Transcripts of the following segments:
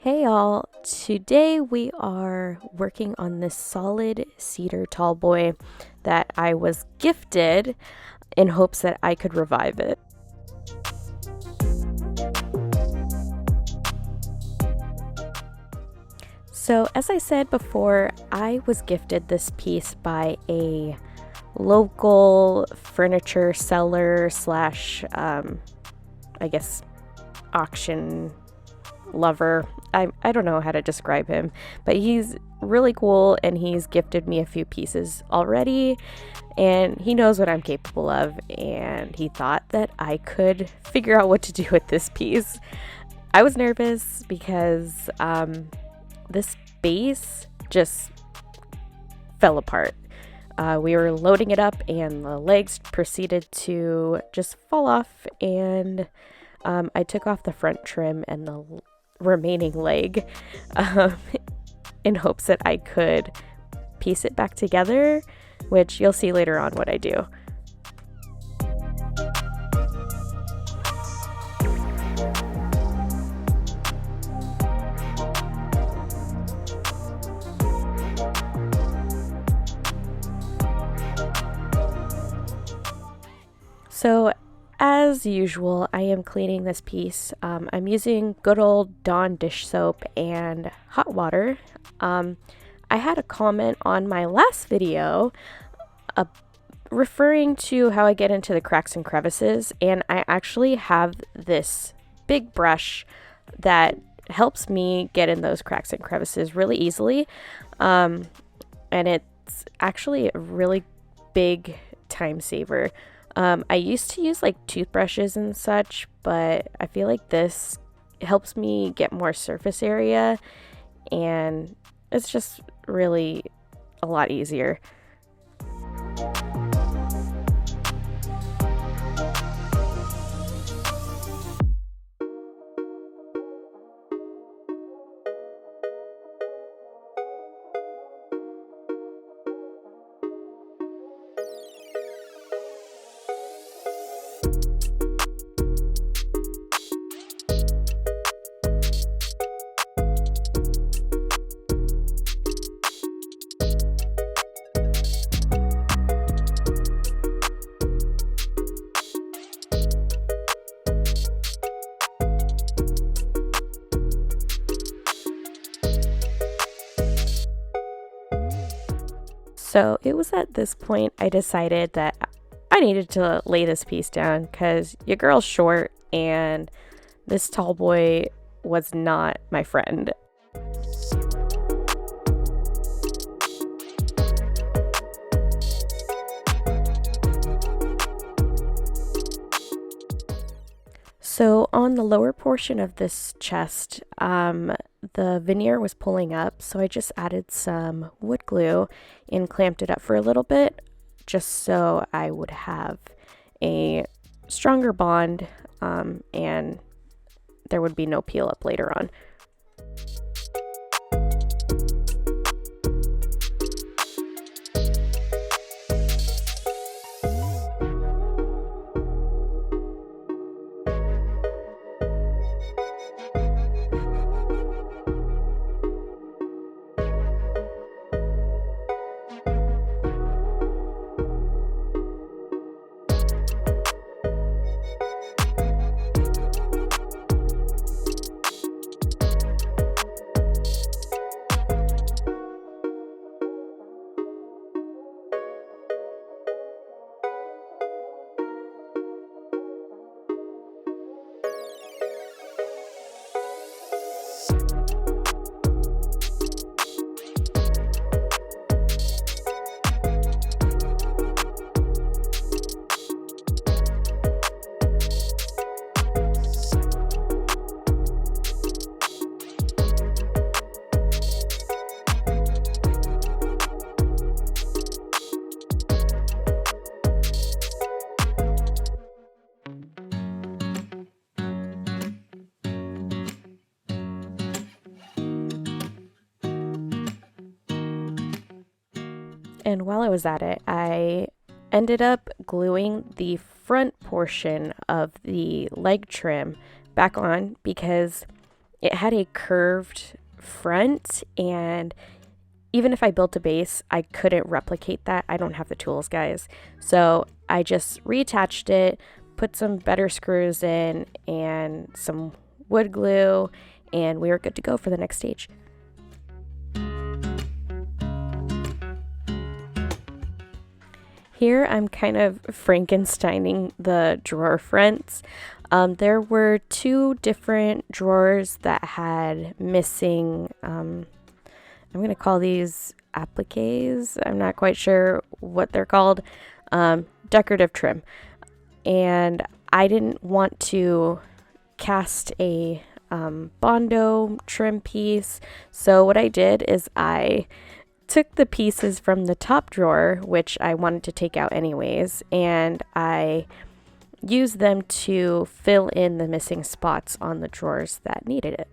Hey y'all, today we are working on this solid Cedar Tallboy that I was gifted in hopes that I could revive it. So as I said before, I was gifted this piece by a local furniture seller slash, I guess, auction lover. I don't know how to describe him, but he's really cool and he's gifted me a few pieces already and he knows what I'm capable of, and he thought that I could figure out what to do with this piece. I was nervous because this base just fell apart. We were loading it up and the legs proceeded to just fall off, and I took off the front trim and the remaining leg in hopes that I could piece it back together, which you'll see later on what I do. So as usual, I am cleaning this piece. I'm using good old Dawn dish soap and hot water. I had a comment on my last video referring to how I get into the cracks and crevices, and I actually have this big brush that helps me get in those cracks and crevices really easily. And it's actually a really big time saver. I used to use like toothbrushes and such, but I feel like this helps me get more surface area, and it's just really a lot easier. So it was at this point I decided that I needed to lay this piece down because your girl's short and this tall boy was not my friend. So on the lower portion of this chest, the veneer was pulling up, so I just added some wood glue and clamped it up for a little bit, just so I would have a stronger bond, and there would be no peel up later on. And while I was at it, I ended up gluing the front portion of the leg trim back on because it had a curved front, and even if I built a base, I couldn't replicate that. I don't have the tools, guys. So I just reattached it, put some better screws in and some wood glue, and we were good to go for the next stage. Here I'm kind of Frankensteining the drawer fronts. There were 2 different drawers that had missing, I'm going to call these appliques. I'm not quite sure what they're called. Decorative trim. And I didn't want to cast a Bondo trim piece. So what I did is I took the pieces from the top drawer, which I wanted to take out anyways, and I used them to fill in the missing spots on the drawers that needed it.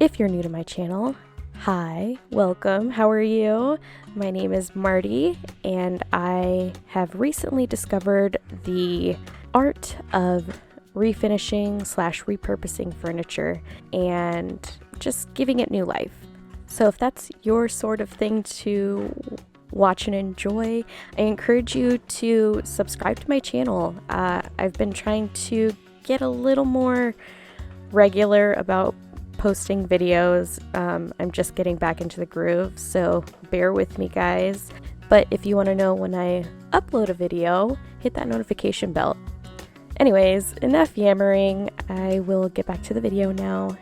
If you're new to my channel, hi, welcome, how are you? My name is Marty, and I have recently discovered the art of refinishing / repurposing furniture and just giving it new life. So if that's your sort of thing to watch and enjoy, I encourage you to subscribe to my channel. I've been trying to get a little more regular about posting videos. I'm just getting back into the groove, so bear with me, guys. But if you want to know when I upload a video, hit that notification bell. Anyways, enough yammering. I will get back to the video now.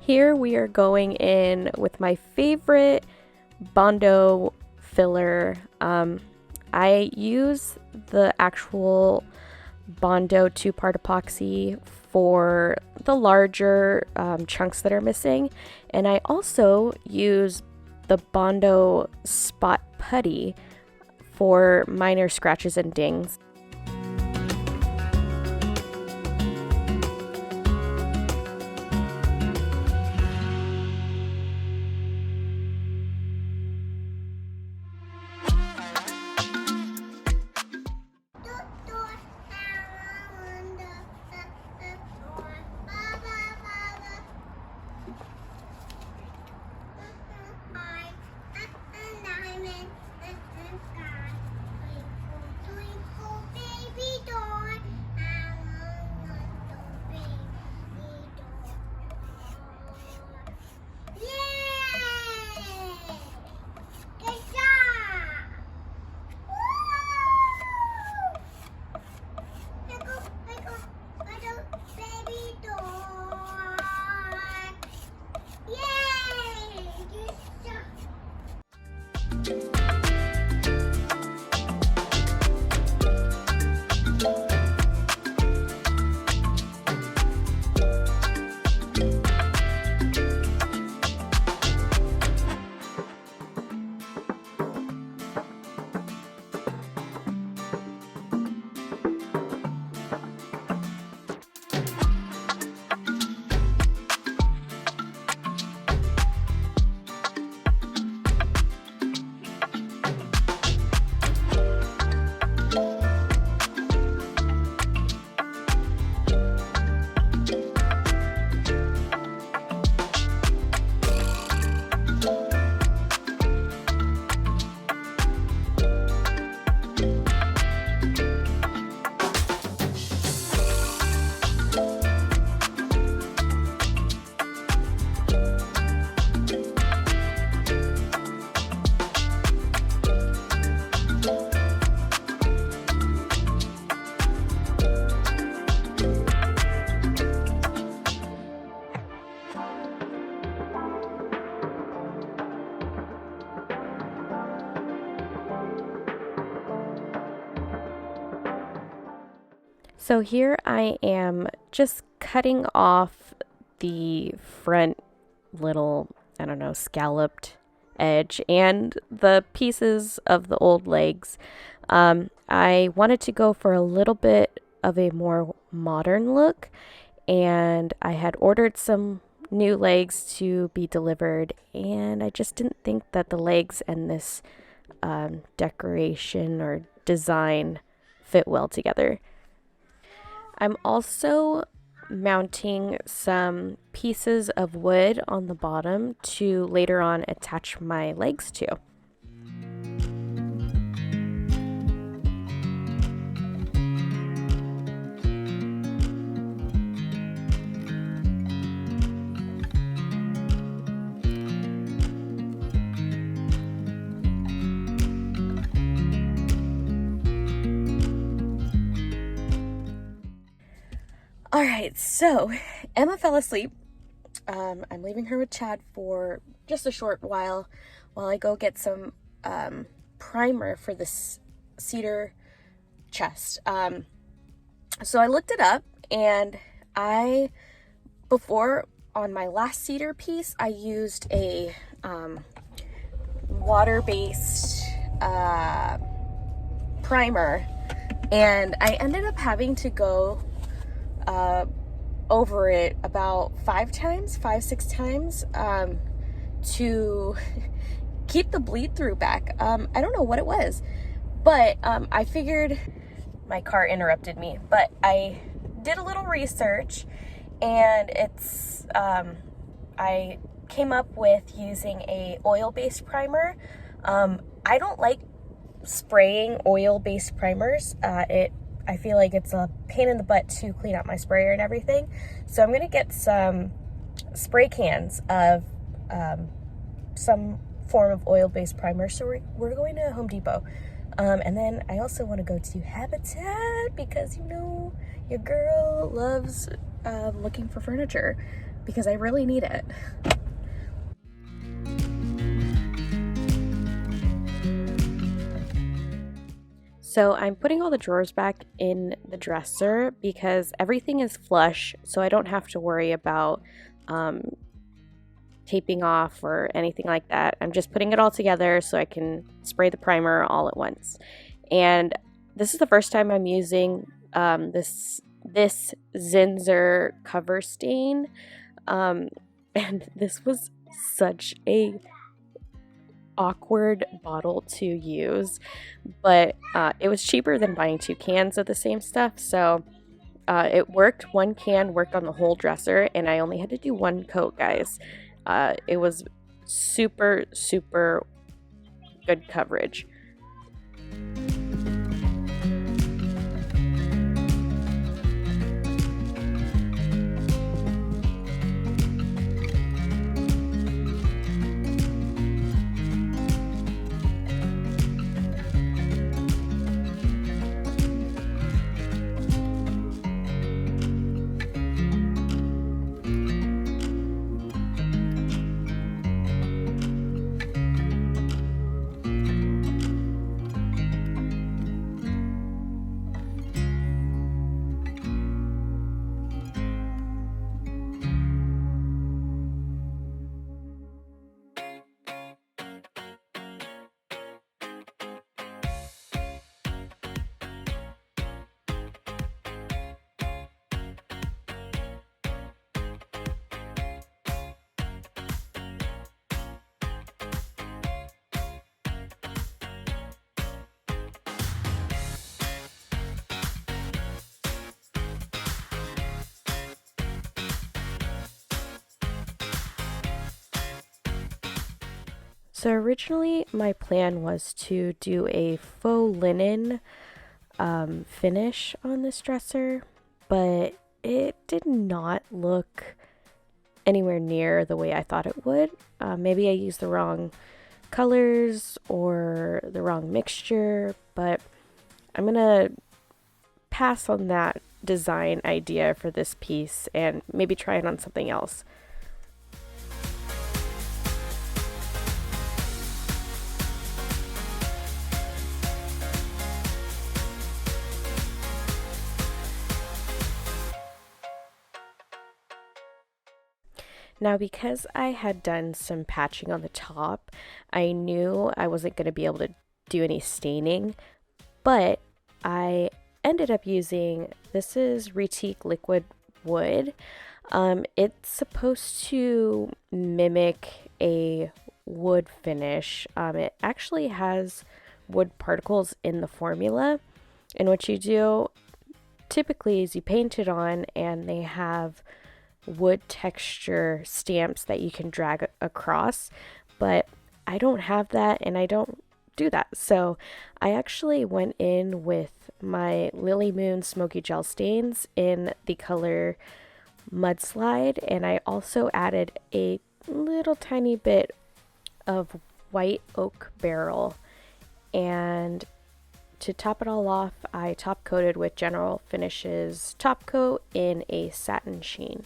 Here we are going in with my favorite Bondo filler. I use the actual Bondo 2-part epoxy for the larger chunks that are missing, and I also use the Bondo spot putty for minor scratches and dings. So here I am just cutting off the front little I don't know, scalloped edge and the pieces of the old legs. I wanted to go for a little bit of a more modern look, and I had ordered some new legs to be delivered, and I just didn't think that the legs and this decoration or design fit well together. I'm also mounting some pieces of wood on the bottom to later on attach my legs to. All right, so Emma fell asleep. I'm leaving her with Chad for just a short while I go get some primer for this cedar chest. So I looked it up, and before on my last cedar piece, I used a water-based primer, and I ended up having to go over it about 6 times to keep the bleed through back. I don't know what it was, but I figured my car interrupted me, but I did a little research, and I came up with using a oil-based primer. I don't like spraying oil-based primers. I feel like it's a pain in the butt to clean out my sprayer and everything. So I'm gonna get some spray cans of some form of oil-based primer. So we're going to Home Depot. And then I also want to go to Habitat because, you know, your girl loves looking for furniture because I really need it. So I'm putting all the drawers back in the dresser because everything is flush, so I don't have to worry about taping off or anything like that. I'm just putting it all together so I can spray the primer all at once. And this is the first time I'm using this Zinsser cover stain, and this was such a awkward bottle to use, but it was cheaper than buying 2 cans of the same stuff, so it worked. 1 can worked on the whole dresser, and I only had to do 1 coat, guys. It was super good coverage. So originally my plan was to do a faux linen finish on this dresser, but it did not look anywhere near the way I thought it would. Maybe I used the wrong colors or the wrong mixture, but I'm gonna pass on that design idea for this piece and maybe try it on something else. Now, because I had done some patching on the top, I knew I wasn't going to be able to do any staining, but I ended up using, this is Retique Liquid Wood. It's supposed to mimic a wood finish. It actually has wood particles in the formula, and what you do typically is you paint it on, and they have wood texture stamps that you can drag across, but I don't have that and I don't do that. So I actually went in with my Lily Moon Smoky Gel stains in the color Mudslide, and I also added a little tiny bit of white oak barrel, and to top it all off, I top coated with General Finishes top coat in a satin sheen.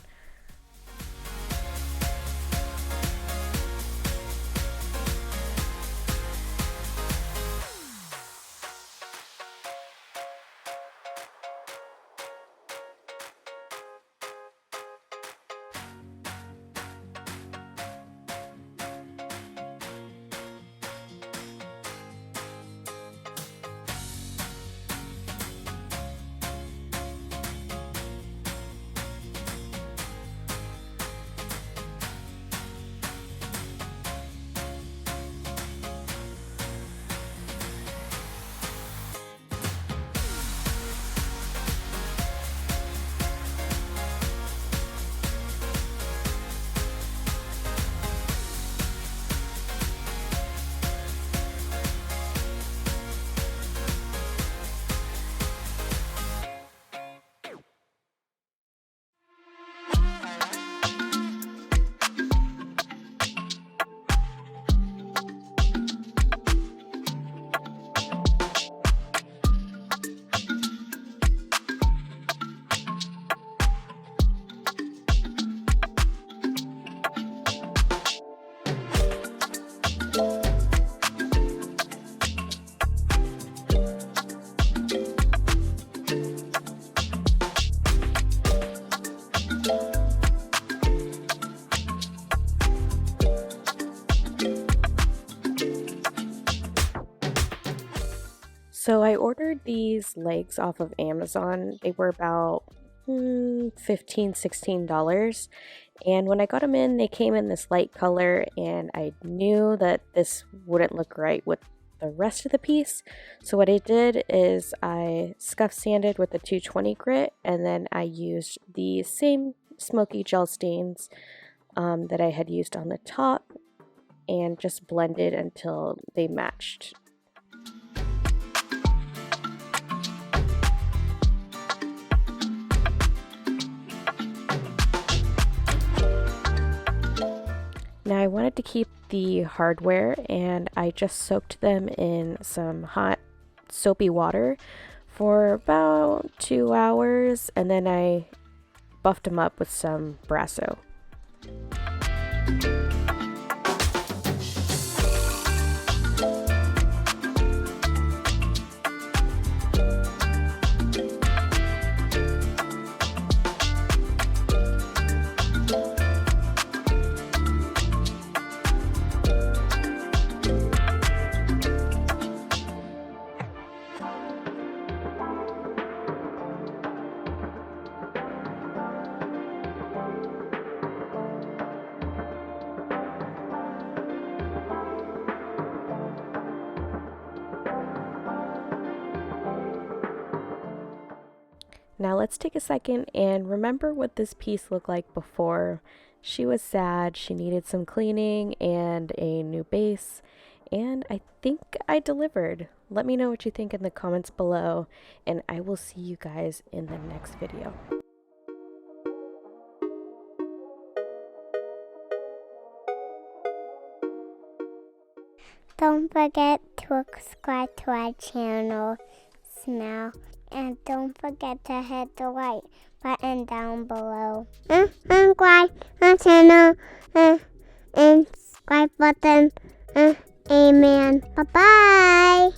So I ordered these legs off of Amazon. They were about $15, $16. And when I got them in, they came in this light color, and I knew that this wouldn't look right with the rest of the piece. So what I did is I scuff sanded with a 220 grit, and then I used the same smoky gel stains that I had used on the top, and just blended until they matched. Now I wanted to keep the hardware, and I just soaked them in some hot soapy water for about 2 hours, and then I buffed them up with some Brasso. Now let's take a second and remember what this piece looked like before. She was sad, she needed some cleaning and a new base, and I think I delivered. Let me know what you think in the comments below, and I will see you guys in the next video. Don't forget to subscribe to our channel, Smell. And don't forget to hit the like button down below. Subscribe our channel and subscribe button. Amen. Bye-bye.